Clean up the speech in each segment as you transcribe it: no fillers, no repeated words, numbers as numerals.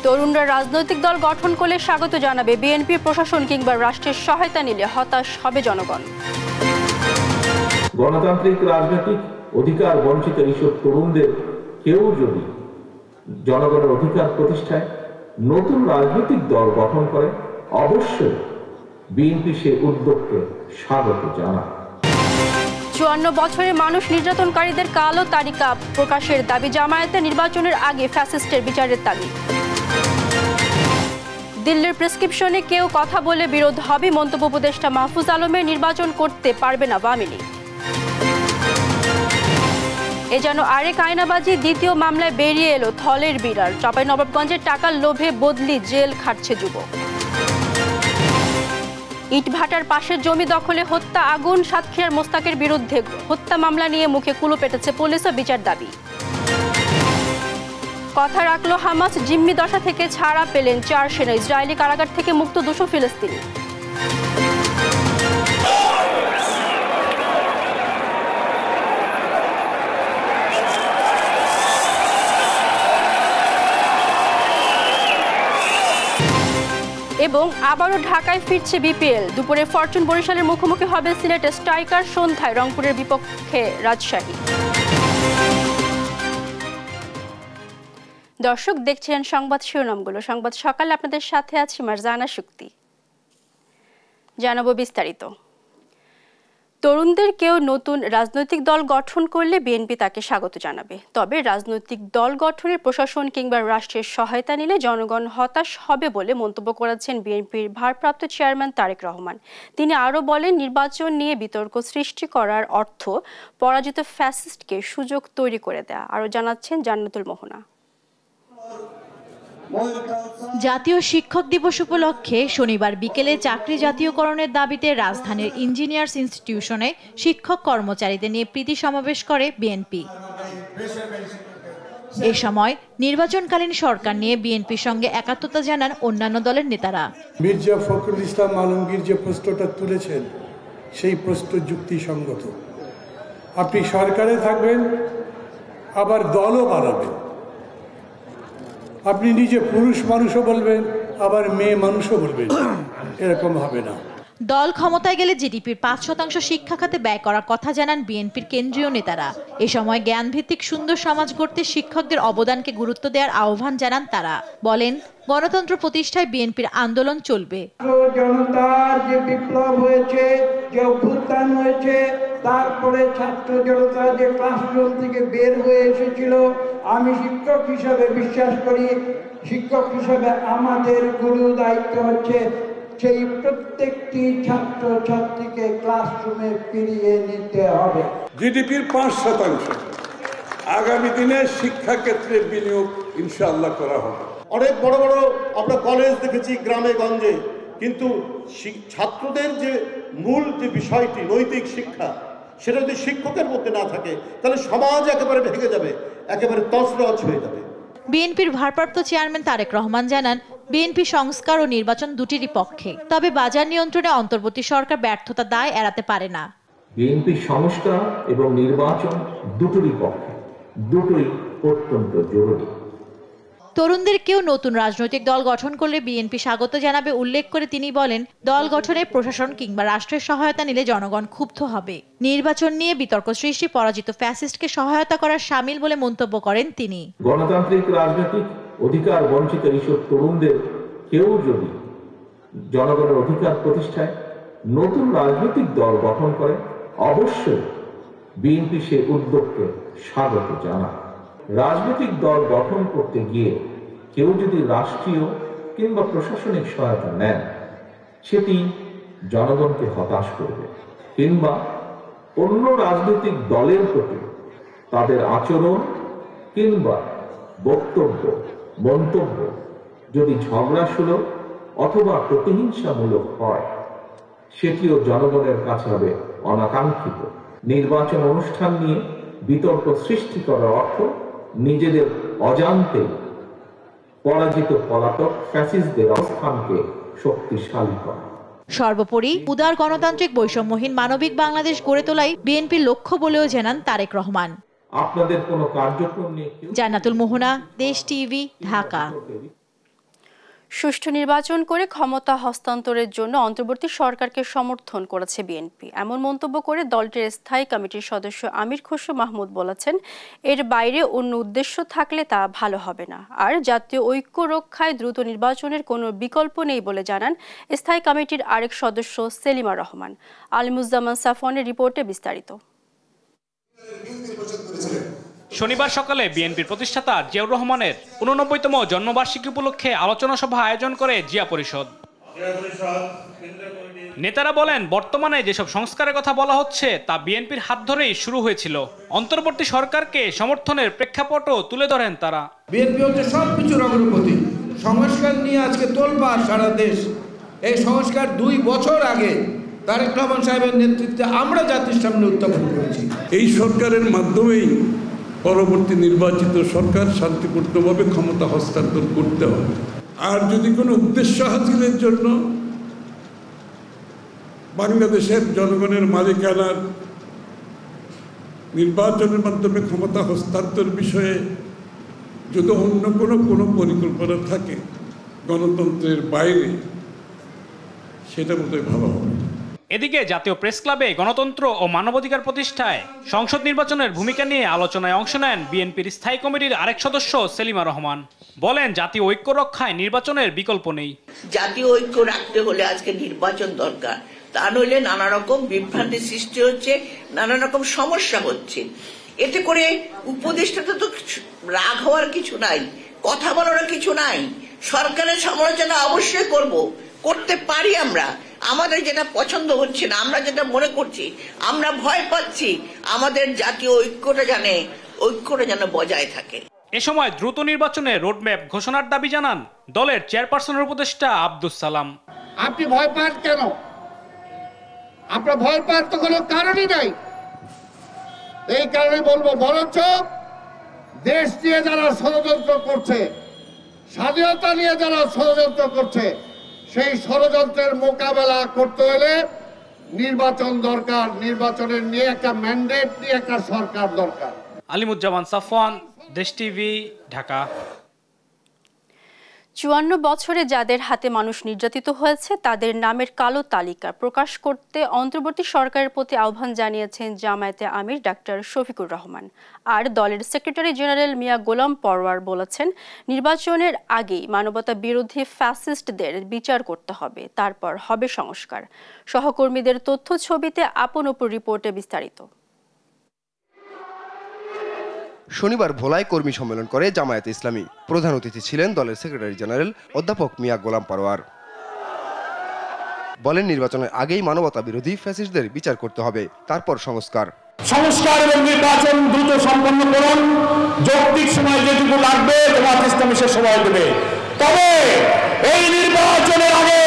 তরুণরা রাজনৈতিক দল গঠন করলে স্বাগত জানাবে বিএনপি, প্রশাসন কিংবা রাষ্ট্রের সহায়তা নিলে হতাশ হবে জনগণ। গণতান্ত্রিক রাজনৈতিক অধিকার বঞ্চিত এইসব তরুণদের কেউ যদি জনগণের অধিকার প্রতিষ্ঠায় নতুন রাজনৈতিক দল গঠন করে, অবশ্যই বিএনপি সে উদ্যোগকে স্বাগত জানায়। ৫৪ বছরের মানুষ নির্যাতনকারীদের কালো তালিকা প্রকাশের দাবি জামায়াতের, নির্বাচনের আগে ফ্যাসিস্টের বিচারের দাবি। দিল্লির প্রেসক্রিপশনে কেউ কথা বলে বিরোধ হবে, মন্তব্য উপদেষ্টা মাহফুজ আলমের, নির্বাচন করতে পারবে না আওয়ামী লীগ। এ যেন আরেক আয়নাবাজি, দ্বিতীয় মামলায় বেরিয়ে এলো থলের বিড়াল। চাঁপাইনবাবগঞ্জের টাকার লোভে বদলি জেল খাটছে যুবক। ইটভাটার পাশের জমি দখলে হত্যা, আগুন, সাতক্ষীরার মোস্তাকের বিরুদ্ধে হত্যা মামলা নিয়ে মুখে কুলু পেটেছে পুলিশ ও বিচার দাবি। কথা রাখলো হামাস, জিম্মি দশা থেকে ছাড়া পেলেন 4 সেনা। ইসরায়েলি কারাগার থেকে মুক্ত 200 ফিলিস্তিনি। এবং আবারও ঢাকায় ফিরছে বিপিএল। দুপুরে ফরচুন বরিশালের মুখোমুখি হবে সিলেটের স্ট্রাইকার, সন্ধ্যায় রংপুরের বিপক্ষে রাজশাহী। দর্শক দেখছিলেন সংবাদ শিরোনামগুলো। সংবাদ সকালে আপনাদের সাথে আছি মারজানা শুক্তি। জানাবো বিস্তারিত। তরুণদের কেউ নতুন রাজনৈতিক দল গঠন করলে বিএনপি তাকে স্বাগত জানাবে। তবে রাজনৈতিক দল গঠনের প্রশাসন কিংবা রাষ্ট্রের সহায়তা নিলে জনগণ হতাশ হবে বলে মন্তব্য করেছেন বিএনপির ভারপ্রাপ্ত চেয়ারম্যান তারেক রহমান। তিনি আরও বলেন, নির্বাচন নিয়ে বিতর্ক সৃষ্টি করার অর্থ পরাজিত ফ্যাসিস্টকে সুযোগ তৈরি করে দেয়া। আরও জানাচ্ছেন জান্নাতুল মোহনা। জাতীয় শিক্ষক দিবস উপলক্ষে শনিবার বিকেলে চাকরি জাতীয়করণের দাবিতে রাজধানীর ইঞ্জিনিয়ার্স ইনস্টিটিউশনে শিক্ষক কর্মচারীদের নিয়ে প্রীতি সমাবেশ করে বিএনপি। এ সময় নির্বাচনকালীন সরকার নিয়ে বিএনপির সঙ্গে একাত্মতা জানান অন্যান্য দলের নেতারা। মির্জা ফখরুল ইসলাম আলমগীর যে প্রশ্নটা তুলেছেন, সেই প্রশ্ন যুক্তিসঙ্গত। আপনি সরকারে থাকবেন, আবার দলও বানাবেন। আপনি নিজে পুরুষ মানুষও বলবেন, আবার মেয়ে মানুষও বলবেন, এরকম হবে না। দল ক্ষমতায় গেলে জিডিপির 5% শিক্ষা খাতে ব্যয় করার কথা জানান বিএনপির কেন্দ্রীয় নেতারা। এ সময় জ্ঞানভিত্তিক সুন্দর সমাজ গড়তে শিক্ষকদের অবদানকে গুরুত্ব দেওয়ার আহ্বান জানান তারা। বলেন, গণতন্ত্র প্রতিষ্ঠায় বিএনপির আন্দোলন চলবে। জনতার যে বিপ্লব হয়েছে, যে অভ্যুত্থান হয়েছে, তারপরে ছাত্র জনতা যে ক্লাসরুম থেকে বের হয়ে এসেছিল, আমি শিক্ষক হিসাবে বিশ্বাস করি, শিক্ষক হিসাবে আমাদের গুরু দায়িত্ব হচ্ছে সেই প্রত্যেকটি ছাত্র ছাত্রীকে ক্লাসরুমে ফিরিয়ে নিতে হবে। জিডিপির 5% আগামী দিনে শিক্ষা ক্ষেত্রে বিনিয়োগ ইনশাআল্লাহ করা হবে। অনেক বড় বড় আমরা কলেজ দেখেছি গ্রামে গঞ্জে, কিন্তু ছাত্রদের যে মূল যে বিষয়টি নৈতিক শিক্ষা, সেটা যদি শিক্ষকের মধ্যে না থাকে, তাহলে সমাজ একেবারে ভেঙে যাবে, একেবারে তছনছ হয়ে যাবে। বিএনপির ভারপ্রাপ্ত চেয়ারম্যান তারেক রহমান জানান, বিএনপি সংস্কার ও নির্বাচন দুটিরই পক্ষে। তবে বাজার নিয়ন্ত্রণে অন্তর্বর্তী সরকার ব্যর্থতার দায় এড়াতে পারে না। বিএনপি সংস্কার এবং নির্বাচন দুটোরই পক্ষে, দুটোই অত্যন্ত জরুরি। তরুণদের কেউ নতুন রাজনৈতিক দল গঠন করলে বিএনপি স্বাগত জানাবে উল্লেখ করে তিনি বলেন, দল গঠনে প্রশাসন কিংবা রাষ্ট্রের সহায়তা নিলে জনগণ ক্ষুব্ধ হবে। নির্বাচন নিয়ে বিতর্ক সৃষ্টি পরাজিত ফ্যাসিস্টকে সহায়তা করার শামিল বলে মন্তব্য করেন তিনি। গণতান্ত্রিক রাজনৈতিক অধিকার বঞ্চিত এইসব তরুণদের কেউ যদি জনগণের অধিকার প্রতিষ্ঠায় নতুন রাজনৈতিক দল গঠন করে, অবশ্যই বিএনপি সে উদ্যোগকে স্বাগত জানায়। রাজনৈতিক দল গঠন করতে গিয়ে কেউ যদি রাষ্ট্রীয় কিংবা প্রশাসনিক সহায়তা নেন, সেটি জনগণকে হতাশ করবে, কিংবা অন্য রাজনৈতিক দলের প্রতি তাদের আচরণ কিংবা বক্তব্য মন্তব্য যদি ঝগড়াসুলভ অথবা প্রতিহিংসামূলক হয়, সেটিও জনগণের কাছে হবে অনাকাঙ্ক্ষিত। নির্বাচন অনুষ্ঠান নিয়ে বিতর্ক সৃষ্টি করার অর্থ নিজেদের অজান্তে পরাজিত পলাতক ফ্যাসিস্টদের অবস্থানকে শক্তিশালী করা। সর্বোপরি উদার গণতান্ত্রিক বৈষম্যহীন মানবিক বাংলাদেশ গড়ে তোলাই বিএনপির লক্ষ্য বলেও জানান তারেক রহমান। আপনাদের কোনো কার্যক্রম নিয়ে জান্নাতুল মোহনা, দেশ টিভি, ঢাকা। সুষ্ঠু নির্বাচন করে ক্ষমতা হস্তান্তরের জন্য অন্তর্বর্তী সরকারকে সমর্থন করেছে বিএনপি। এমন মন্তব্য করে দলটির স্থায়ী কমিটির সদস্য আমির খসরু মাহমুদ বলেছেন, এর বাইরে অন্য উদ্দেশ্য থাকলে তা ভালো হবে না। আর জাতীয় ঐক্য রক্ষায় দ্রুত নির্বাচনের কোনো বিকল্প নেই বলে জানান স্থায়ী কমিটির আরেক সদস্য সেলিমা রহমান। আলিমুজ্জামান সাফওয়ানের রিপোর্টে বিস্তারিত। শনিবার সকালে বিএনপির প্রতিষ্ঠাতা জিয়াউর রহমানের 89তম জন্মবার্ষিকী উপলক্ষে আলোচনা সভা আয়োজন করে জিয়া পরিষদ। নেতারা বলেন, বর্তমানে যেসব সংস্কারের কথা বলা হচ্ছে তা বিএনপির হাত ধরেই শুরু হয়েছিল। অন্তর্বর্তী সরকারকে সমর্থনের প্রেক্ষাপটও তুলে ধরেন তারা। বিএনপি হচ্ছে সবকিছুর অগ্রগতি, সংস্কার নিয়ে আজকে তোলপাড় সারা দেশ। এই সংস্কার 2 বছর আগে তারেক রহমান সাহেবের নেতৃত্বে আমরা জাতির সামনে উত্থাপন করেছি। এই সরকারের মাধ্যমেই পরবর্তী নির্বাচিত সরকার শান্তিপূর্ণভাবে ক্ষমতা হস্তান্তর করতে হবে। আর যদি কোনো উদ্দেশ্য হাসিলের জন্য বাংলাদেশের জনগণের মালিকানার নির্বাচনের মাধ্যমে ক্ষমতা হস্তান্তর বিষয়ে যদি অন্য কোনো পরিকল্পনা থাকে গণতন্ত্রের বাইরে, সেটা বোধহয় ভালো হবে। এদিকে জাতীয় প্রেস ক্লাবে গণতন্ত্র ও মানবাধিকার প্রতিষ্ঠায় সংসদ নির্বাচনের ভূমিকা নিয়ে আলোচনায় অংশ নেন বিএনপির স্থায়ী কমিটির আরেক সদস্য সেলিমা রহমান। বলেন, জাতীয় ঐক্য রক্ষায় নির্বাচনের বিকল্প নেই। জাতীয় ঐক্য রাখতে হলে আজকে নির্বাচন দরকার, তা নইলে নানা রকম বিভ্রান্তি সৃষ্টি হচ্ছে, নানা রকম সমস্যা হচ্ছে। এতে করে উপদেষ্টাতে তো রাগ হওয়ার কিছু নাই, কথা বলার কিছু নাই। সরকারের সমালোচনা অবশ্যই করতে পারি আমরা। আমাদের যেটা পছন্দ হচ্ছে না, আমরা যেটা মনে করছি, আমরা ভয় পাচ্ছি, আমাদের জাতীয় ঐক্যটা যেন বজায় থাকে। এ সময় দ্রুত নির্বাচনে রোডম্যাপ ঘোষণার দাবি জানান দলের চেয়ারপারসনের উপদেষ্টা আব্দুস সালাম। আপনি ভয় পান কেন? আপনার ভয় পাওয়ার তো কোনো কারণই নাই। এই কারণে বলবো, বরঞ্চ দেশ নিয়ে যারা ষড়যন্ত্র করছে, স্বাধীনতা নিয়ে যারা ষড়যন্ত্র করছে, সেই ষড়যন্ত্রের মোকাবেলা করতে হলে নির্বাচন দরকার। নির্বাচনের নিয়ে একটা ম্যান্ডেট নিয়ে একটা সরকার দরকার। আলিমুজ্জামান সাফওয়ান, দেশ টিভি, ঢাকা। 54 বছরে যাদের হাতে মানুষ নির্যাতিত হয়েছে তাদের নামের কালো তালিকা প্রকাশ করতে অন্তর্বর্তী সরকারের প্রতি আহ্বান জানিয়েছেন জামায়াতে আমির ডাক্তার শফিকুর রহমান। আর দলের সেক্রেটারি জেনারেল মিয়া গোলাম পরওয়ার বলেছেন, নির্বাচনের আগেই মানবতা বিরোধী ফ্যাসিস্টদের বিচার করতে হবে, তারপর হবে সংস্কার। সহকর্মীদের তথ্য ছবিতে আপন উপর রিপোর্টে বিস্তারিত। শনিবার ভোলায় কর্মী সম্মেলন করে জামায়াতে ইসলামী। প্রধান অতিথি ছিলেন দলের সেক্রেটারি জেনারেল অধ্যাপক মিয়া গোলাম পরওয়ার। বলেন, নির্বাচনের আগেই মানবতা বিরোধী ফ্যাসিস্টদের বিচার করতে হবে, তারপর সংস্কার। সংস্কার এবং নির্বাচন দ্রুত সম্পন্ন করুন। যৌক্তিক সময় যেটুকু লাগবে জামায়াত ইসলামী সে সময় দেবে, তবে এই নির্বাচনের আগে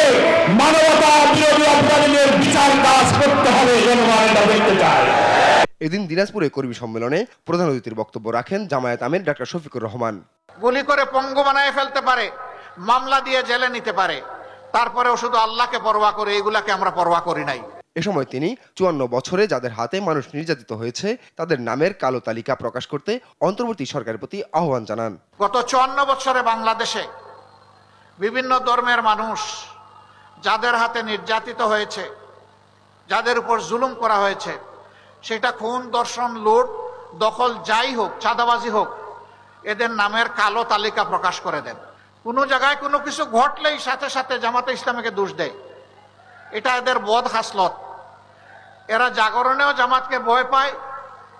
মানবতা বিরোধী অপরাধীদের বিচার কাজ করতে হবে, জনগণ এটা দেখতে চায়। এদিন দিনাজপুরে কর্মী সম্মেলনে প্রধান অতিথির বক্তব্য রাখেন জামায়াত আমির ডাক্তার শফিকুর রহমান। গুলি করে পঙ্গু বানায় ফেলতে পারে, মামলা দিয়ে জেলে নিতে পারে, তারপরেও শুধু আল্লাহকে পরোয়া করে, এগুলাকে আমরা পরোয়া করি নাই। এ সময় তিনি 54 বছরে যাদের হাতে মানুষ নির্যাতিত হয়েছে তাদের নামের কালো তালিকা প্রকাশ করতে অন্তর্বর্তী সরকারের প্রতি আহ্বান জানান। গত 54 বছরে বাংলাদেশে বিভিন্ন ধর্মের মানুষ যাদের হাতে নির্যাতিত হয়েছে, যাদের উপর জুলুম করা হয়েছে, সেটা খুন, দর্শন, লুট, দখল যাই হোক, চাঁদাবাজি হোক, এদের নামের কালো তালিকা প্রকাশ করে দেন। কোনো জায়গায় কোনো কিছু ঘটলেই সাথে সাথে জামাতে ইসলামীকে দোষ দেয়, এটা এদের বদ হাসলত। এরা জাগরণেও জামাতকে ভয় পায়,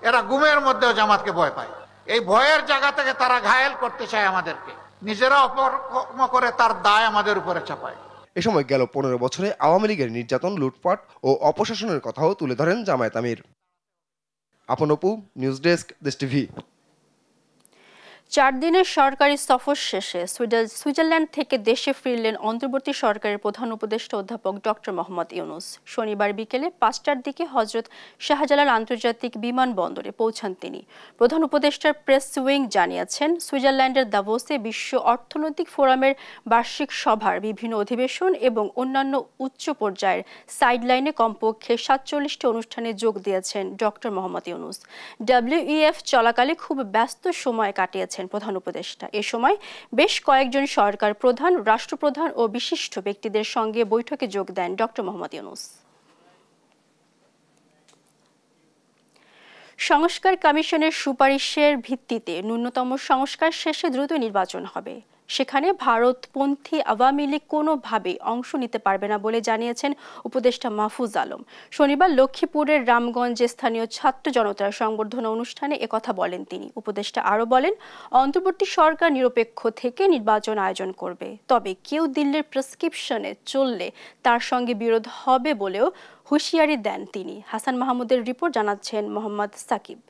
এরা গুমের মধ্যেও জামাতকে ভয় পায়। এই ভয়ের জায়গা থেকে তারা ঘায়েল করতে চায় আমাদেরকে, নিজেরা অপকর্ম করে তার দায় আমাদের উপরে চাপায়। এ সময় গেল 15 বছরে আওয়ামী লীগের নির্যাতন, লুটপাট ও অপশাসনের কথাও তুলে ধরেন জামায়াত আমির। আপন অপু, নিউজ ডেস্ক, দেশ টিভি। 4 দিনের সরকারি সফর শেষে সুইজারল্যান্ড থেকে দেশে ফিরলেন অন্তর্বর্তী সরকারের প্রধান উপদেষ্টা অধ্যাপক ডক্টর মোহাম্মদ ইউনূস। শনিবার বিকেলে 5টার দিকে হযরত শাহজালাল আন্তর্জাতিক বিমানবন্দরে পৌঁছান তিনি। প্রধান উপদেষ্টার প্রেস উইং জানিয়েছেন, সুইজারল্যান্ডের দাভোসে বিশ্ব অর্থনৈতিক ফোরামের বার্ষিক সভার বিভিন্ন অধিবেশন এবং অন্যান্য উচ্চ পর্যায়ের সাইডলাইনে কমপক্ষে 47টি অনুষ্ঠানে যোগ দিয়েছেন ডক্টর মোহাম্মদ ইউনূস। WEF চলাকালে খুব ব্যস্ত সময় কাটিয়েছেন করেছেন প্রধান উপদেষ্টা। এ সময় বেশ কয়েকজন সরকার প্রধান, রাষ্ট্রপ্রধান ও বিশিষ্ট ব্যক্তিদের সঙ্গে বৈঠকে যোগ দেন ডক্টর মোহাম্মদ ইউনূস। সংস্কার কমিশনের সুপারিশের ভিত্তিতে ন্যূনতম সংস্কার শেষে দ্রুত নির্বাচন হবে। সেখানে ভারতপন্থী আওয়ামী লীগ কোনোভাবেই অংশ নিতে পারবে না বলে জানিয়েছেন উপদেষ্টা মাহফুজ আলম। শনিবার লক্ষ্মীপুরের রামগঞ্জে স্থানীয় ছাত্র জনতার সংবর্ধনা অনুষ্ঠানে একথা বলেন তিনি। উপদেষ্টা আরও বলেন, অন্তর্বর্তী সরকার নিরপেক্ষ থেকে নির্বাচন আয়োজন করবে, তবে কেউ দিল্লির প্রেসক্রিপশনে চললে তার সঙ্গে বিরোধ হবে বলেও হুঁশিয়ারি দেন তিনি। হাসান মাহমুদের রিপোর্ট, জানাচ্ছেন মোহাম্মদ সাকিব।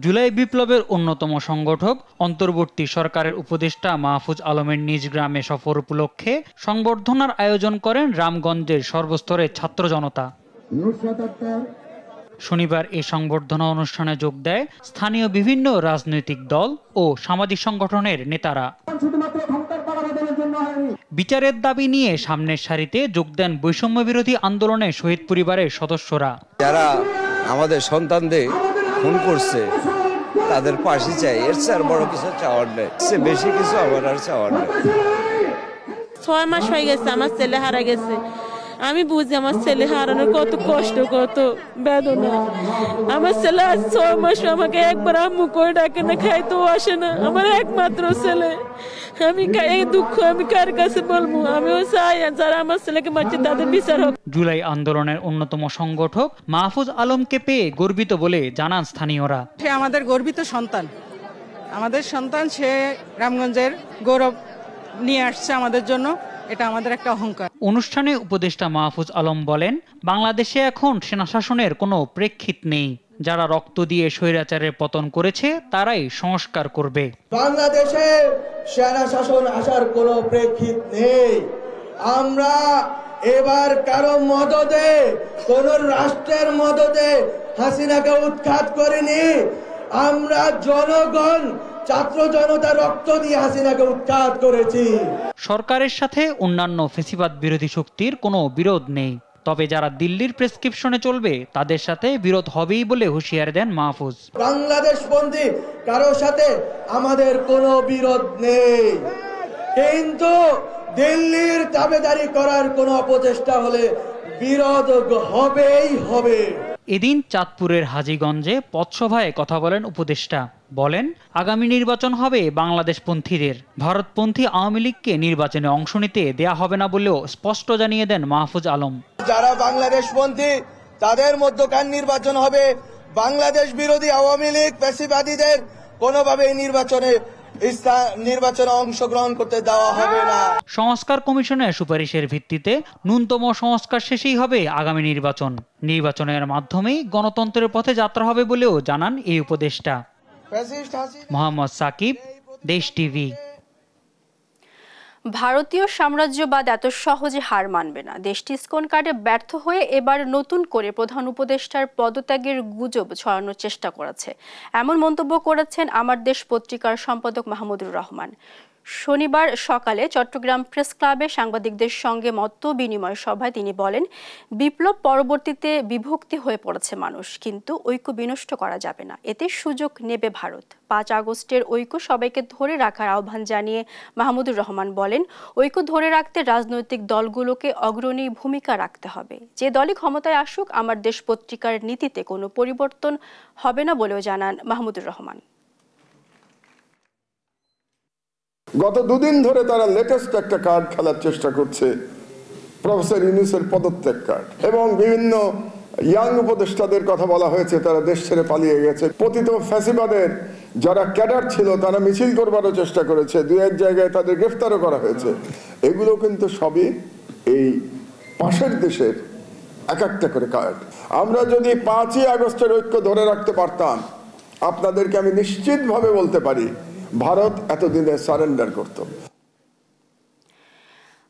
জুলাই বিপ্লবের অন্যতম সংগঠক অন্তর্বর্তী সরকারের উপদেষ্টা মাহফুজ আলমের নিজ গ্রামে সফর উপলক্ষে সংবর্ধনার আয়োজন করেন রামগঞ্জের সর্বস্তরের ছাত্র জনতা। শনিবার এই সংবর্ধনা অনুষ্ঠানে যোগ দেয় স্থানীয় বিভিন্ন রাজনৈতিক দল ও সামাজিক সংগঠনের নেতারা। বিচারের দাবি নিয়ে সামনের সারিতে যোগ দেন বৈষম্য বিরোধী আন্দোলনে শহীদ পরিবারের সদস্যরা। যারা আমাদের সন্তানদের খুন করছে তাদের পাশে চাই, এর চেয়ে আর বড় কিছু চাওয়ার নেই, সে বেশি কিছু আমার আর চাওয়ার নেই। 6 মাস হয়ে গেছে আমার ছেলে হারা গেছে। আমি বুঝি আমার ছেলে হারানোর কত কষ্ট, কত বেদনা। আমার ছেলে আজ 6 মাস আমাকে একবার আম্মু করে ডাকে না, খাইতেও আসে না। আমার একমাত্র ছেলে, আমি এই দুঃখ আমি কার কাছে বলবো? আমিও চাই যারা আমার ছেলেকে মারছে তাদের বিচার হোক। জুলাই আন্দোলনের অন্যতম সংগঠক মাহফুজ আলমকে পেয়ে গর্বিত বলে জানান স্থানীয়রা। সে আমাদের গর্বিত সন্তান, আমাদের সন্তান, সে রামগঞ্জের গৌরব নিয়ে আসছে আমাদের জন্য, এটা আমাদের একটা অহংকার। অনুষ্ঠানে উপদেষ্টা মাহফুজ আলম বলেন, বাংলাদেশে এখন সেনা শাসনের কোনো প্রেক্ষিত নেই। যারা রক্ত দিয়ে স্বৈরাচারের পতন করেছে তারাই সংস্কার করবে। বাংলাদেশে সেনা শাসন আসার কোনো প্রেক্ষিত নেই। আমরা এবার কারো মদদে, কোন রাষ্ট্রের মদদে হাসিনাকে উৎখাত করিনি। আমরা জনগণ, ছাত্র জনতা রক্ত দিয়ে হাসিনাকে উৎখাত করেছি। সরকারের সাথে অন্যান্য ফ্যাসিবাদ বিরোধী শক্তির কোনো বিরোধ নেই, তবে যারা দিল্লির প্রেসক্রিপশনে চলবে তাদের সাথে বিরোধ হবেই বলে হুঁশিয়ারি দেন মাহফুজ। বাংলাদেশপন্থী কারো সাথে আমাদের কোনো বিরোধ নেই, কিন্তু দিল্লির দাবিদারি করার কোনো অপচেষ্টা হলে বিরোধ হবেই হবে। এদিন চাঁদপুরের হাজীগঞ্জে পথসভায় কথা বলেন উপদেষ্টা। বলেন, আগামী নির্বাচন হবে বাংলাদেশপন্থীদের, ভারতপন্থী আওয়ামী লীগকে নির্বাচনে অংশ নিতে দেয়া হবে না বলেও স্পষ্ট জানিয়ে দেন মাহফুজ আলম। যারা বাংলাদেশপন্থী তাদের মধ্যকার নির্বাচন হবে, বাংলাদেশ বিরোধী আওয়ামী লীগ ফ্যাসিবাদীদের কোনোভাবেই নির্বাচনে অংশগ্রহণ করতে দেওয়া হবে না। সংস্কার কমিশনের সুপারিশের ভিত্তিতে ন্যূনতম সংস্কার শেষেই হবে আগামী নির্বাচন। নির্বাচনের মাধ্যমেই গণতন্ত্রের পথে যাত্রা হবে বলেও জানান এই উপদেষ্টা। মোহাম্মদ সাকিব, দেশ টিভি। ভারতীয় সাম্রাজ্যবাদ এত সহজে হার মানবে না। দেশটি ইসকন কার্ডে ব্যর্থ হয়ে এবার নতুন করে প্রধান উপদেষ্টার পদত্যাগের গুজব ছড়ানোর চেষ্টা করেছে, এমন মন্তব্য করেছেন আমার দেশ পত্রিকার সম্পাদক মাহমুদুর রহমান। শনিবার সকালে চট্টগ্রাম প্রেস ক্লাবে সাংবাদিকদের সঙ্গে মত বিনিময় সভায় তিনি বলেন, বিপ্লব পরবর্তীতে বিভক্তি হয়ে পড়েছে মানুষ, কিন্তু ঐক্য বিনষ্ট করা যাবে না, এতে সুযোগ নেবে ভারত। 5 আগস্টের ঐক্য সবাইকে ধরে রাখার আহ্বান জানিয়ে মাহমুদুর রহমান বলেন, ঐক্য ধরে রাখতে রাজনৈতিক দলগুলোকে অগ্রণী ভূমিকা রাখতে হবে। যে দলই ক্ষমতায় আসুক, আমার দেশ পত্রিকার নীতিতে কোনো পরিবর্তন হবে না বলেও জানান মাহমুদুর রহমান। গত 2 দিন ধরে তারা লেটেস্ট একটা কার্ড খেলার চেষ্টা করছে, প্রফেসর ইউনূসের পদত্যাগ কার্ড, এবং বিভিন্ন ইয়াং উপদেষ্টাদের কথা বলা হয়েছে তারা দেশ ছেড়ে পালিয়ে গেছে। পতিত ফ্যাসিবাদের যারা ক্যাডার ছিল তারা মিছিল করবারও চেষ্টা করেছে, 2-1 জায়গায় তাদের গ্রেফতারও করা হয়েছে। এগুলো কিন্তু সবই এই পাশের দেশের এক একটা করে কার্ড। আমরা যদি 5ই আগস্টের ঐক্য ধরে রাখতে পারতাম, আপনাদেরকে আমি নিশ্চিতভাবে বলতে পারি ভারত এতদিনে সারেন্ডার করত।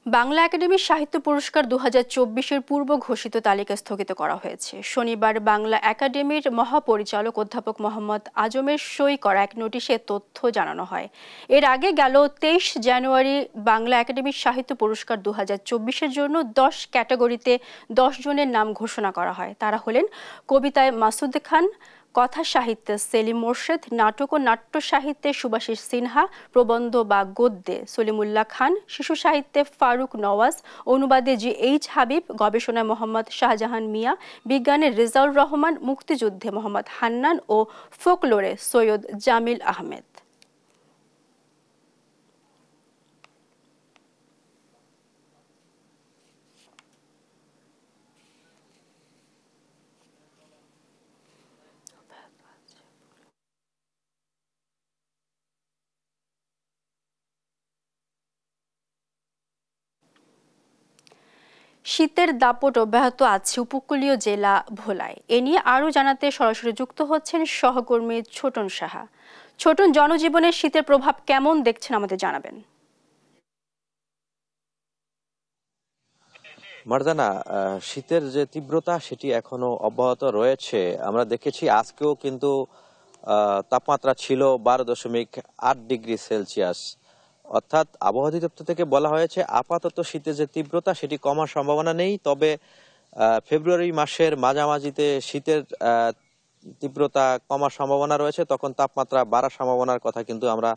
বাংলা একাডেমি সাহিত্য পুরস্কার 2024-এর পূর্ব ঘোষিত তালিকা স্থগিত করা হয়েছে। শনিবার বাংলা একাডেমির মহাপরিচালক অধ্যাপক মোহাম্মদ আজমের সই করা এক নোটিশে তথ্য জানানো হয়। এর আগে গেল 23 জানুয়ারি বাংলা একাডেমির সাহিত্য পুরস্কার 2024-এর জন্য 10 ক্যাটাগরিতে 10 জনের নাম ঘোষণা করা হয়। তারা হলেন কবিতায় মাসুদ খান, কথা সাহিত্যে সেলিম মোর্শেদ, নাটক ও নাট্য সাহিত্যে সুভাষিস সিনহা, প্রবন্ধ বা গদ্যে সলিমুল্লাহ খান, শিশু সাহিত্যে ফারুক নওয়াজ, অনুবাদে GH হাবিব, গবেষণায় মোহাম্মদ শাহজাহান মিয়া, বিজ্ঞানে রেজাউর রহমান, মুক্তিযুদ্ধে মোহাম্মদ হান্নান ও ফোকলোরে সৈয়দ জামিল আহমেদ। শীতের দাপট অব্যাহত আছে উপকূলীয় জেলা ভোলায়। এ নিয়ে আরও জানাতে সরাসরি যুক্ত হচ্ছেন সহকর্মী ছোটন সাহা। ছোটন, জনজীবনে শীতের প্রভাব কেমন দেখছেন আমাদের জানাবেন। মারজানা, শীতের যে তীব্রতা সেটি এখনো অব্যাহত রয়েছে। আমরা দেখেছি আজকেও কিন্তু তাপমাত্রা ছিল 12.8 ডিগ্রি সেলসিয়াস। অর্থাৎ আবহাওয়া অধিদপ্তর থেকে বলা হয়েছে আপাতত শীতের যে তীব্রতা সেটি কমার সম্ভাবনা নেই, তবে ফেব্রুয়ারি মাসের মাঝামাঝিতে শীতের তীব্রতা কমার সম্ভাবনা রয়েছে, তখন তাপমাত্রা বাড়ার সম্ভাবনার কথা কিন্তু আমরা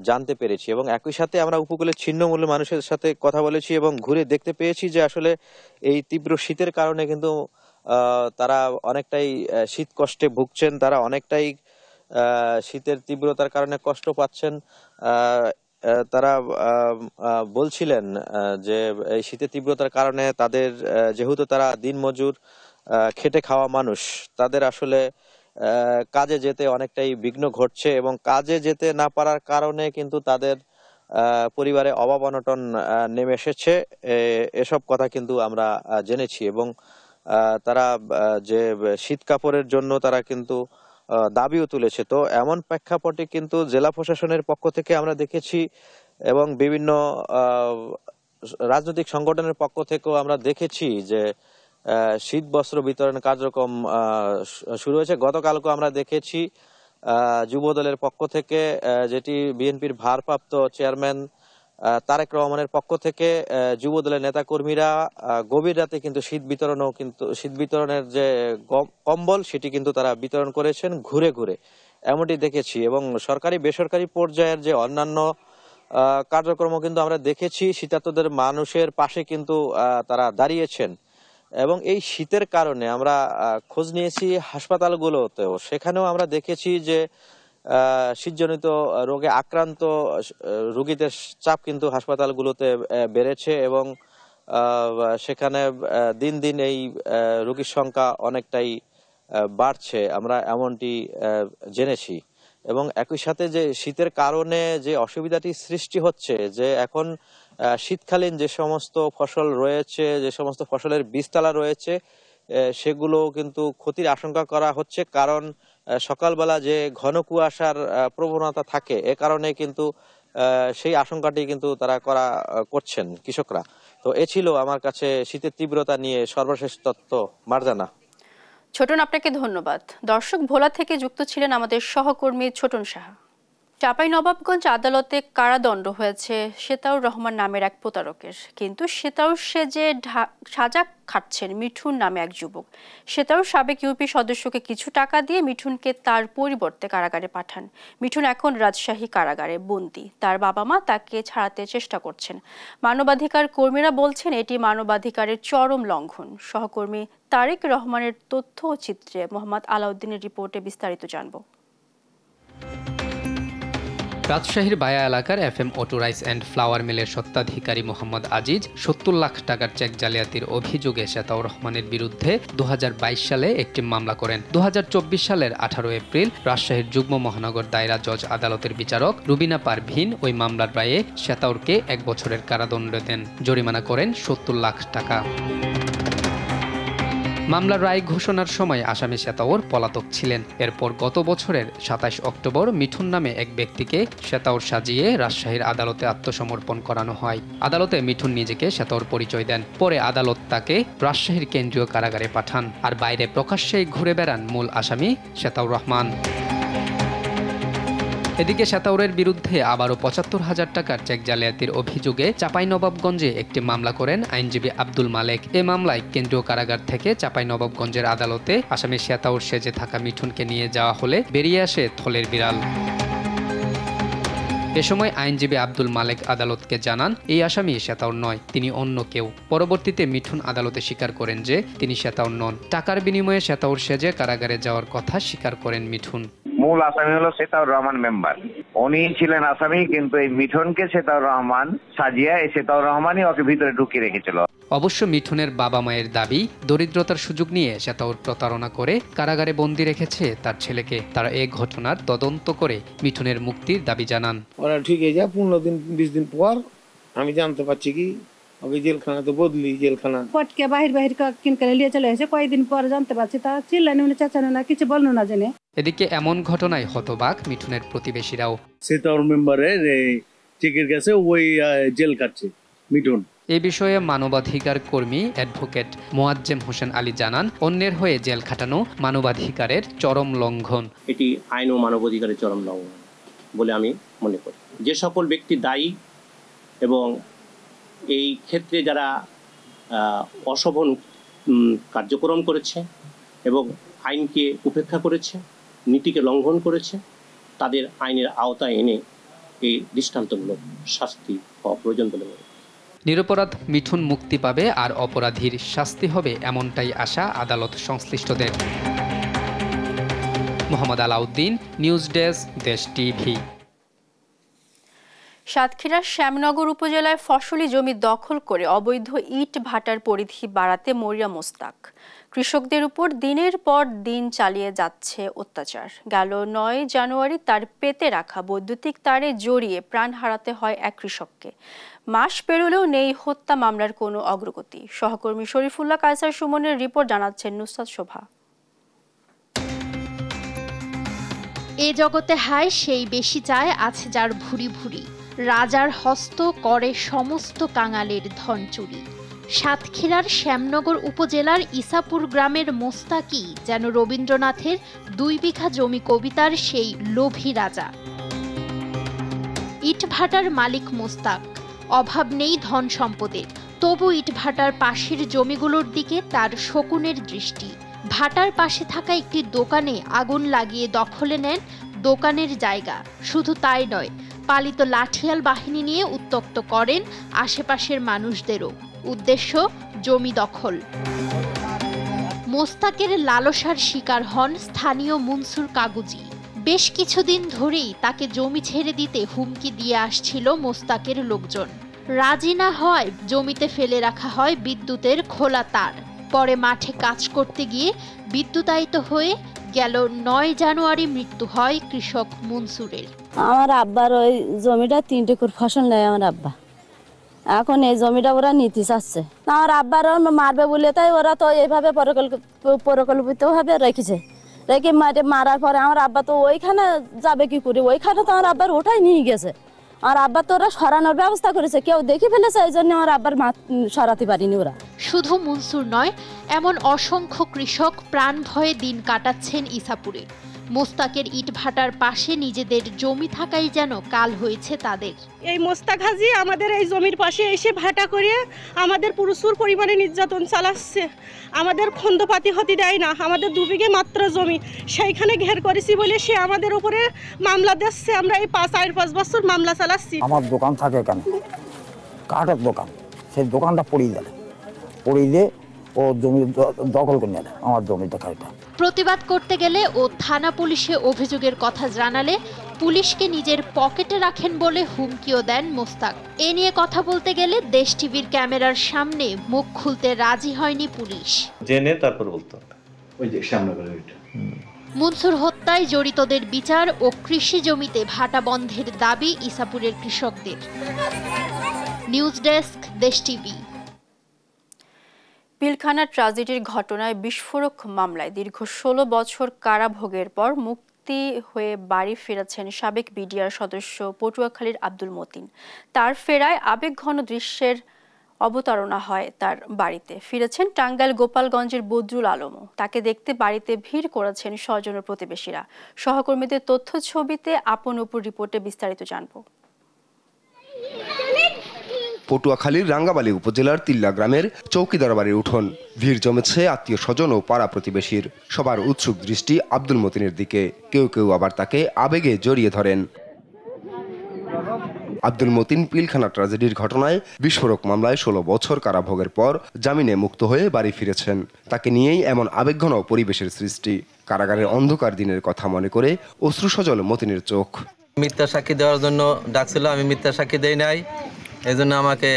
জানতে পেরেছি। এবং একই সাথে আমরা উপকূলের ছিন্নমূল্য মানুষের সাথে কথা বলেছি এবং ঘুরে দেখতে পেয়েছি যে আসলে এই তীব্র শীতের কারণে কিন্তু তারা অনেকটাই শীত কষ্টে ভুগছেন, তারা অনেকটাই শীতের তীব্রতার কারণে কষ্ট পাচ্ছেন। তারা বলছিলেন যে এই শীতের তীব্রতার কারণে তাদের, যেহেতু তারা দিনমজুর খেটে খাওয়া মানুষ, তাদের আসলে কাজে যেতে অনেকটাই বিঘ্ন ঘটছে এবং কাজে যেতে না পারার কারণে কিন্তু তাদের পরিবারে অভাব অনটন নেমে এসেছে। এসব কথা কিন্তু আমরা জেনেছি এবং তারা যে শীত কাপড়ের জন্য তারা কিন্তু দাবিও তুলেছে। তো এমন প্রেক্ষাপটে কিন্তু জেলা প্রশাসনের পক্ষ থেকে আমরা দেখেছি এবং বিভিন্ন রাজনৈতিক সংগঠনের পক্ষ থেকেও আমরা দেখেছি যে শীত বস্ত্র বিতরণ কার্যক্রম শুরু হয়েছে। গতকালকে আমরা দেখেছি যুব দলের পক্ষ থেকে, যেটি বিএনপির ভারপ্রাপ্ত চেয়ারম্যান তারেক রহমানের পক্ষ থেকে যুব দলের নেতাকর্মীরা গভীর রাতে কিন্তু শীত বিতরণের যে কম্বল সেটি কিন্তু তারা বিতরণ করেছেন ঘুরে ঘুরে, এমনটি দেখেছি। এবং সরকারি বেসরকারি পর্যায়ের যে অন্যান্য কার্যক্রম কিন্তু আমরা দেখেছি, শীতার্তদের মানুষের পাশে কিন্তু তারা দাঁড়িয়েছেন। এবং এই শীতের কারণে আমরা খোঁজ নিয়েছি হাসপাতালগুলোতেও, সেখানেও আমরা দেখেছি যে শীতজনিত রোগে আক্রান্ত রোগীদের চাপ কিন্তু হাসপাতালগুলোতে বেড়েছে এবং সেখানে দিন দিন এই রোগীর সংখ্যা অনেকটাই বাড়ছে, আমরা এমনটি জেনেছি। এবং একই সাথে যে শীতের কারণে যে অসুবিধাটি সৃষ্টি হচ্ছে, যে এখন শীতকালীন যে সমস্ত ফসল রয়েছে, যে সমস্ত ফসলের বীজতলা রয়েছে, সেগুলো কিন্তু ক্ষতির আশঙ্কা করা হচ্ছে, কারণ সকালবেলা যে ঘন কুয়াশার প্রবণতা থাকে, এ কারণে কিন্তু সেই আশঙ্কাটি কিন্তু তারা করছেন কৃষকরা। তো এ ছিল আমার কাছে শীতের তীব্রতা নিয়ে সর্বশেষ তথ্য। মারজানা। ছোটন, আপনাকে ধন্যবাদ। দর্শক, ভোলা থেকে যুক্ত ছিলেন আমাদের সহকর্মী ছোটন সাহা। চাঁপাইনবাবগঞ্জ আদালতে কারাদণ্ড হয়েছে সেতাউর রহমান নামের এক প্রতারকের, কিন্তু সেতাউর সেজে সাজা খাটছেন মিঠুন নামে এক যুবক। সেতাউর সাবেক ইউপি সদস্যকে কিছু টাকা দিয়ে মিঠুনকে তার পরিবর্তে কারাগারে পাঠান। মিঠুন এখন রাজশাহী কারাগারে বন্দী। তার বাবা মা তাকে ছাড়াতে চেষ্টা করছেন। মানবাধিকার কর্মীরা বলছেন এটি মানবাধিকারের চরম লঙ্ঘন। সহকর্মী তারেক রহমানের তথ্য ও চিত্রে মোহাম্মদ আলাউদ্দিনের রিপোর্টে বিস্তারিত জানব। রাজশাহীর বায়া এলাকার FM auto rice and flower মিলের স্বত্বাধিকারী মোহাম্মদ আজিজ 70 লাখ টাকার চেক জালিয়াতির অভিযোগে সেতাউর রহমানের বিরুদ্ধে 2022 সালে একটি মামলা করেন। 2024 সালের 18 এপ্রিল রাজশাহীর যুগ্ম মহানগর দায়রা জজ আদালতের বিচারক রুবিনা পারভিন ওই মামলার রায়ে সেতাউরকে 1 বছরের কারাদণ্ড দেন, জরিমানা করেন 70 লাখ টাকা। মামলার রায় ঘোষণার সময় আসামি সেতাউর পলাতক ছিলেন। এরপর গত বছরের 27 অক্টোবর মিঠুন নামে এক ব্যক্তিকে সেতাউর সাজিয়ে রাজশাহীর আদালতে আত্মসমর্পণ করানো হয়। আদালতে মিঠুন নিজেকে সেতাউর পরিচয় দেন। পরে আদালত তাকে রাজশাহীর কেন্দ্রীয় কারাগারে পাঠান, আর বাইরে প্রকাশ্যেই ঘুরে বেড়ান মূল আসামি সেতাউর রহমান। এদিকে শ্বেতাউরের বিরুদ্ধে আবারও ৭৫,০০০ টাকার চেক জালিয়াতির অভিযোগে চাঁপাইনবাবগঞ্জে একটি মামলা করেন আইনজীবী আব্দুল মালেক। এ মামলায় কেন্দ্রীয় কারাগার থেকে চাঁপাইনবাবগঞ্জের আদালতে আসামি শ্বেতাউর সেজে থাকা মিঠুনকে নিয়ে যাওয়া হলে বেরিয়ে আসে থলের বিড়াল। এ সময় আইনজীবী আব্দুল মালেক আদালতকে জানান এই আসামি শ্বেতাউর নয়, তিনি অন্য কেউ। পরবর্তীতে মিঠুন আদালতে স্বীকার করেন যে তিনি শ্বেতাউর নন। টাকার বিনিময়ে শ্বেতাউর সেজে কারাগারে যাওয়ার কথা স্বীকার করেন মিঠুন। মূল আসামি হলো শ্বেতাউর রহমান মেম্বার, উনি ছিলেন আসামি, কিন্তু এই মিঠুনকে শ্বেতাউর রহমান সাজিয়ে এই শ্বেতাউর রহমানই ওকে ভিতরে ঢুকিয়ে রেখেছিল। অবশ্য মিঠুনের বাবা মায়ের দাবি দরিদ্রতার সুযোগ নিয়ে শ্বেতাউর প্রতারণা করে কারাগারে বন্দী রেখেছে তার ছেলেকে। তারা এই ঘটনার তদন্ত করে মিঠুনের মুক্তির দাবি জানান। ওরা ঠিক হয়ে যায় 15 দিন 20 দিন পর আমি জানতে পারছি কি ওকে জেলখানা তো বদলি জেলখানা পটকে বাহির কিনকে নিয়ে চলে এসে কয়েকদিন পর জানতে পারছি তা চিল্লানি উনি চাচানো না কিছু বললো না জেনে। এদিকে এমন ঘটনায় হতবাক মিঠুনের প্রতিবেশীরাও। শ্বেতাউর মেম্বারের চেকের কাছে ওই জেল কাটছে মিঠুন। এ বিষয়ে মানবাধিকার কর্মী অ্যাডভোকেট মোয়াজ্জেম হোসেন আলী জানান, অন্যের হয়ে জেল খাটানো মানবাধিকারের চরম লঙ্ঘন। এটি আইন ও মানবাধিকারের চরম লঙ্ঘন বলে আমি মনে করি। যে সকল ব্যক্তি দায়ী এবং এই ক্ষেত্রে যারা অশোভন কার্যক্রম করেছে এবং আইনকে উপেক্ষা করেছে, নীতিকে লঙ্ঘন করেছে, তাদের আইনের আওতায় এনে এই দৃষ্টান্তমূলক শাস্তি হওয়া প্রয়োজন বলে মনে করি। নিরপরাধ মিঠুন মুক্তি পাবে আর অপরাধীর শাস্তি হবে, এমনটাই আশা আদালত সংশ্লিষ্টদের। মোহাম্মদ আলাউদ্দিন, নিউজ ডেস্ক, দেশ টিভি। সাতক্ষীরার শ্যামনগর উপজেলায় ফসলি জমি দখল করে অবৈধ ইট ভাটার পরিধি বাড়াতে মরিয়া মোস্তাক। কৃষকদের উপর দিনের পর দিন চালিয়ে যাচ্ছে অত্যাচার। গেল ৯ জানুয়ারি তার পেতে রাখা বৈদ্যুতিক তারে জড়িয়ে প্রাণ হারাতে হয় এক কৃষককে। মাস পেরোলেও নেই হত্যা মামলার কোনো অগ্রগতি। সহকর্মী শরীফুল্লাহ কায়সার সুমনের রিপোর্ট, জানাচ্ছেন নুসরাত শোভা। এ জগতে হায় সেই বেশি চায় আছে যার ভুরি ভুরি, রাজার হস্ত করে সমস্ত কাঙালের ধন চুরি। সাতক্ষীরার শ্যামনগর উপজেলার ইসাপুর গ্রামের মোস্তাকি যেন রবীন্দ্রনাথের ২ বিঘা জমি কবিতার সেই লোভী রাজা। ইটভাটার মালিক মোস্তাক, অভাব নেই ধন সম্পদের, তবু ইটভাটার পাশের জমিগুলোর দিকে তার শকুনের দৃষ্টি। ভাটার পাশে থাকা একটি দোকানে আগুন লাগিয়ে দখলে নেন দোকানের জায়গা। শুধু তাই নয়, পালিত লাঠিয়াল বাহিনী নিয়ে উত্ত্যক্ত করেন আশেপাশের মানুষদেরও। উদ্দেশ্য জমি দখল। মোস্তাকের লালসার শিকার হন স্থানীয় মনসুর কাগুজি। বেশ কিছুদিন ধরেই তাকে জমি ছেড়ে দিতে হুমকি দিয়ে আসছিল মোস্তাকের লোকজন। রাজি না হয় জমিতে ফেলে রাখা হয় বিদ্যুতের খোলা তার। পরে মাঠে কাজ করতে গিয়ে বিদ্যুতায়িত হয়ে গেল ৯ জানুয়ারি মৃত্যু হয় কৃষক মনসুরের। আমার আব্বার ওই জমিটা ৩ একর ফসল নেয় আমার আব্বা, এখন এই জমিটা ওরা নিতে চাচ্ছে। আমার আব্বার মারবে বলে তাই ওরা তো এইভাবে পরিকল্পিতভাবে রেখেছে। রেখে মারার পরে আমার আব্বা তো ওইখানে যাবে কি করে, ওইখানে তো আমার আব্বার ওটাই নিয়ে গেছে। আমার আব্বা তো ওরা সরানোর ব্যবস্থা করেছে, কেউ দেখে ফেলেছে, এই জন্য আমার আব্বার সরাতে পারিনি ওরা। শুধু মনসুর নয়, এমন অসংখ্য কৃষক প্রাণ ভয়ে দিন কাটাচ্ছেন ইসাপুরে। মোস্তাকের ইট ভাটার পাশে নিজেদের জমি থাকাই যেন কাল হয়েছে তাদের। এই মোস্তাক হাজি আমাদের এই জমির পাশে এসে ভাটা করে আমাদের প্রচুর পরিমাণে নির্যাতন চালাচ্ছে। আমাদের খন্দপাতি হতে দেয় না। আমাদের 2 বিঘে মাত্র জমি, সেইখানে ঘের করেছি বলে সে আমাদের উপরে মামলা দিচ্ছে। আমরা এই 4-5 বছর মামলা চালাচ্ছি। আমার দোকান থাকে কেন, কাঠের দোকান, সেই দোকানটা পড়িয়ে দেয়, পড়িয়ে দিয়ে ও জমি দখল করে নেয় আমার জমিটা খাইটা। প্রতিবাদ করতে গেলে ও থানা পুলিশে অভিযোগের কথা জানালে পুলিশকে নিজের পকেটে রাখেন বলে হুমকিও দেন মোস্তাক। এ নিয়ে কথা বলতে গেলে দেশ টিভির ক্যামেরার সামনে মুখ খুলতে রাজি হয়নি পুলিশ। জেনে তারপর বলতো ওই যে সামনে মনসুর হত্যায় জড়িতদের বিচার ও কৃষি জমিতে ভাটা বন্ধের দাবি ইসাপুরের কৃষকদের। নিউজ ডেস্ক, দেশ টিভি। পিলখানা ট্র্যাজেডির ঘটনায় বিস্ফোরক মামলায় দীর্ঘ 16 বছর কারাভোগের পর মুক্তি হয়ে বাড়ি ফিরেছেন সাবেক বিডিআর সদস্য পটুয়াখালীর আব্দুল মতিন। তার ফেরায় আবেগঘন দৃশ্যের অবতারণা হয় তার বাড়িতে। ফিরেছেন টাঙ্গাইল গোপালগঞ্জের বদরুল আলমও। তাকে দেখতে বাড়িতে ভিড় করেছেন স্বজন ও প্রতিবেশীরা। সহকর্মীদের তথ্য ছবিতে আপন অপুর রিপোর্টে বিস্তারিত জানব। পটুয়াখালীর রাঙ্গাবালী উপজেলার তিল্লা গ্রামের চৌকিদার বাড়ির উঠোন। ভিড় জমেছে আত্মীয় স্বজন ও পাড়া প্রতিবেশীর। সবার উৎসুক দৃষ্টি আব্দুল মতিনের দিকে। কেউ কেউ আবার তাকে আবেগে জড়িয়ে ধরেন। আব্দুল মতিন পিলখানা ট্র্যাজেডির ঘটনায় বিস্ফোরক মামলায় 16 বছর কারাভোগের পর জামিনে মুক্ত হয়ে বাড়ি ফিরেছেন। তাকে নিয়েই এমন আবেগঘন পরিবেশের সৃষ্টি। কারাগারের অন্ধকার দিনের কথা মনে করে অশ্রুসজল মতিনের চোখ। মিথ্যা সাক্ষী দেওয়ার জন্য ডাকছিল, আমি মিথ্যা সাক্ষী দেই নাই, এই জন্য আমাকে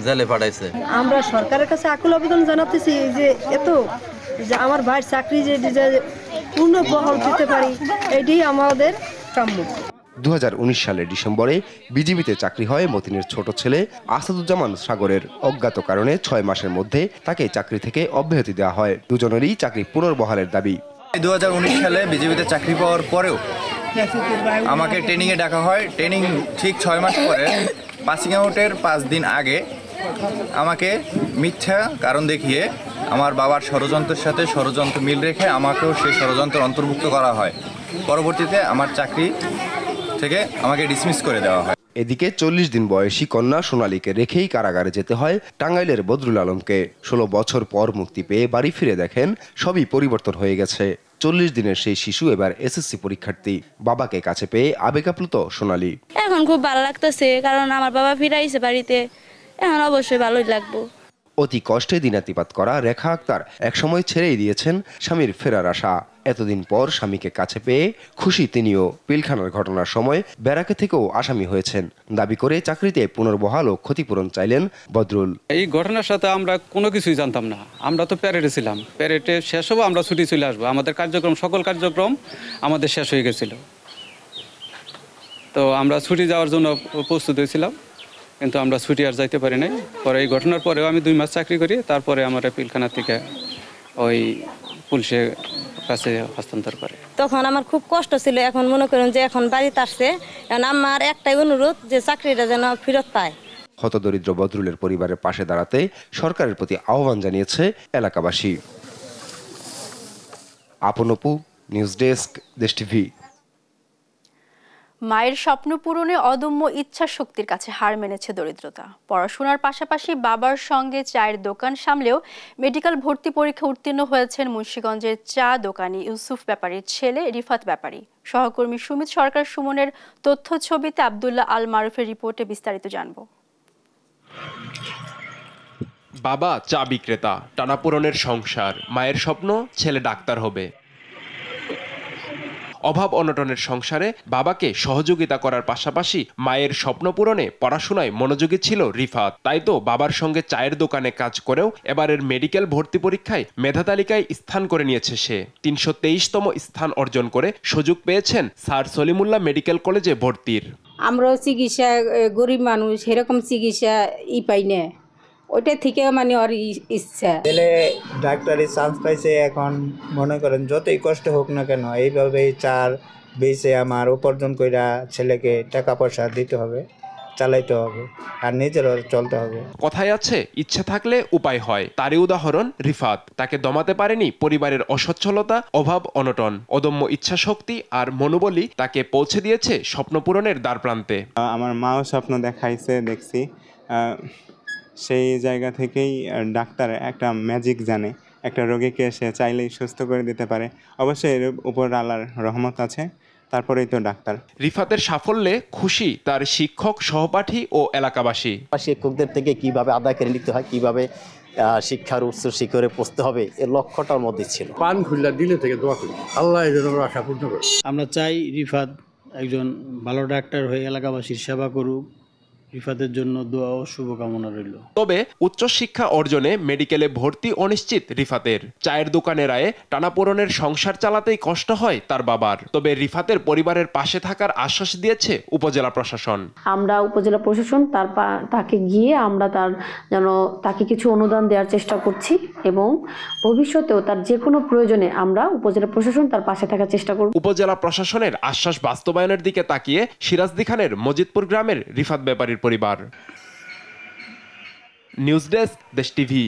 জেলে পাঠাইছে। আমরা সরকারের কাছে আকুল আবেদন জানাতেছি যে যে আমার ভাইয়ের চাকরি যে পূর্ণ বহাল দিতে পারি, এটাই আমাদের কাম্য। 2019 সালের ডিসেম্বরে বিজিবিতে চাকরি হয় মতিনের ছোট ছেলে আসাদুজ্জামান সাগরের। অজ্ঞাত কারণে 6 মাসের মধ্যে তাকে চাকরি থেকে অব্যাহতি দেওয়া হয়। দুজনেরই চাকরি পুনর্বহালের দাবি। 2019 সালে বিজিবিতে চাকরি পাওয়ার পরেও আমাকে ট্রেনিংয়ে ডাকা হয়। ট্রেনিং ঠিক 6 মাস পরে পাসিং আউটের 5 দিন আগে আমাকে মিথ্যা কারণ দেখিয়ে আমার বাবার ষড়যন্ত্রের সাথে ষড়যন্ত্র মিল রেখে আমাকেও সেই ষড়যন্ত্রের অন্তর্ভুক্ত করা হয়। পরবর্তীতে আমার চাকরি থেকে আমাকে ডিসমিস করে দেওয়া হয়। এদিকে 40 দিন বয়সী কন্যা সোনালীকে রেখেই কারাগারে যেতে হয় টাঙ্গাইলের বদরুল আলমকে। 16 বছর পর মুক্তি পেয়ে বাড়ি ফিরে দেখেন সবই পরিবর্তন হয়ে গেছে। 40 দিনের সেই শিশু এবার এসএসসি পরীক্ষার্থী। বাবাকে কাছে পেয়ে আবেগাপ্লুত সোনালী। এখন খুব ভালো লাগতেছে, কারণ আমার বাবা ফিরাইছে বাড়িতে, এখন অবশ্যই ভালোই লাগবে। অতি কষ্টে দিনাতিপাত করা রেখা আক্তার একসময় ছেড়েই দিয়েছেন স্বামীর ফেরার আশা। এতদিন পর স্বামীকে কাছে পেয়ে খুশি তিনিও। পিলখানার ঘটনার সময় ব্যারাকে থেকেও আসামি হয়েছেন। দাবি করে চাকরিতে পুনর্বহাল ও ক্ষতিপূরণ চাইলেন বদরুল। এই ঘটনার সাথে আমরা কোনো কিছুই জানতাম না। আমরা তো প্যারেডে ছিলাম, প্যারেডে শেষ হবো, আমরা ছুটি চলে আসবো। আমাদের কার্যক্রম, সকল কার্যক্রম আমাদের শেষ হয়ে গেছিল। তো আমরা ছুটি যাওয়ার জন্য প্রস্তুত হয়েছিলাম, কিন্তু আমরা ছুটি আর যাইতে পারি নাই। পরে এই ঘটনার পরেও আমি 2 মাস চাকরি করি। তারপরে আমার পিলখানা থেকে ওই পুলিশের কাছে হস্তান্তর করে। তখন আমার খুব কষ্ট ছিল। এখন মনে করেন যে এখন বাড়িতে আসছে, এখন আমার একটাই অনুরোধ যে চাকরিটা যেন ফেরত পায়। হতদরিদ্র বদরুলের পরিবারের পাশে দাঁড়াতে সরকারের প্রতি আহ্বান জানিয়েছে এলাকাবাসী। আপন অপু, নিউজ ডেস্ক, দেশ টিভি। মায়ের স্বপ্ন পূরণে অদম্য ইচ্ছা শক্তির কাছে হার মেনেছে দরিদ্রতা। পড়াশোনার পাশাপাশি বাবার সঙ্গে চায়ের দোকান সামলেও মেডিকেল ভর্তি পরীক্ষা উত্তীর্ণ হয়েছেন মুন্সিগঞ্জের চা দোকানি ইউসুফ ব্যাপারীর ছেলে রিফাত ব্যাপারী। সহকর্মী সুমিত সরকার সুমনের তথ্য ছবিতে আব্দুল্লাহ আল মারুফের রিপোর্টে বিস্তারিত জানব। বাবা চা বিক্রেতা, টানাপোড়েনের সংসার। মায়ের স্বপ্ন ছেলে ডাক্তার হবে। অভাব অনটনের সংসারে বাবাকে সহযোগিতা করার পাশাপাশি মায়ের স্বপ্ন পূরণে পড়াশোনায় মনোযোগী ছিল রিফাত। তাই তো বাবার সঙ্গে চায়ের দোকানে কাজ করেও এবারের মেডিকেল ভর্তি পরীক্ষায় মেধা তালিকায় স্থান করে নিয়েছে সে। 323তম স্থান অর্জন করে সুযোগ পেয়েছেন স্যার সলিমুল্লাহ মেডিকেল কলেজে ভর্তির। আমরাও চিকিৎসা গরিব মানুষ, সেরকম চিকিৎসা পাই না, ওইটা থেকে মানে ওর ইচ্ছা। ছেলে ডাক্তারি চান্স পাইছে, এখন মনে করেন যতই কষ্ট হোক না কেন এইভাবেই চার বেচে আমার উপার্জন কইরা ছেলেকে টাকা পয়সা দিতে হবে, চালাইতে হবে, আর নিজেরও চলতে হবে। কথায় আছে ইচ্ছে থাকলে উপায় হয়। তারই উদাহরণ রিফাত। তাকে দমাতে পারেনি পরিবারের অসচ্ছলতা, অভাব অনটন। অদম্য ইচ্ছা শক্তি আর মনোবলই তাকে পৌঁছে দিয়েছে স্বপ্ন পূরণের দ্বারপ্রান্তে। আমার মাও স্বপ্ন দেখাইছে, দেখছি। সেই জায়গা থেকেই ডাক্তার একটা ম্যাজিক জানে, একটা রোগীকে সে চাইলেই সুস্থ করে দিতে পারে। অবশ্যই এর উপর আল্লাহর রহমত আছে, তারপরেই তো ডাক্তার। রিফাতের সাফল্যে খুশি তার শিক্ষক, সহপাঠী ও এলাকাবাসী। শিক্ষকদের থেকে কিভাবে আদায় করে নিতে হয়, কিভাবে শিক্ষার উচ্চ শিখরে পৌঁছতে হবে, এর লক্ষ্যটার মধ্যে ছিল। পান খুললা দিলে থেকে দোয়া করি, আল্লাহ এই জন্য আশা পূর্ণ করে। আমরা চাই রিফাত একজন ভালো ডাক্তার হয়ে এলাকাবাসীর সেবা করুক। রিফাতের জন্য দোয়া ও শুভকামনা রইল। তবে উচ্চশিক্ষা অর্জনে মেডিকেলে ভর্তি অনিশ্চিত রিফাতের। চায়ের দোকানের আয়ে টানাপোড়েনের সংসার চালাতেই কষ্ট হয় তার বাবার। তবে রিফাতের পরিবারের পাশে থাকার আশ্বাস দিয়েছে উপজেলা প্রশাসন। আমরা উপজেলা প্রশাসন তাকে গিয়ে আমরা তাকে কিছু অনুদান দেওয়ার চেষ্টা করছি, এবং ভবিষ্যতেও তার যে কোনো প্রয়োজনে আমরা উপজেলা প্রশাসন তার পাশে থাকার চেষ্টা করব। উপজেলা প্রশাসনের আশ্বাস বাস্তবায়নের দিকে তাকিয়ে সিরাজদি খানের মজিদপুর গ্রামের রিফাত ব্যাপারীর পরিবার। নিউজ ডেস্ক, দেশ টিভি।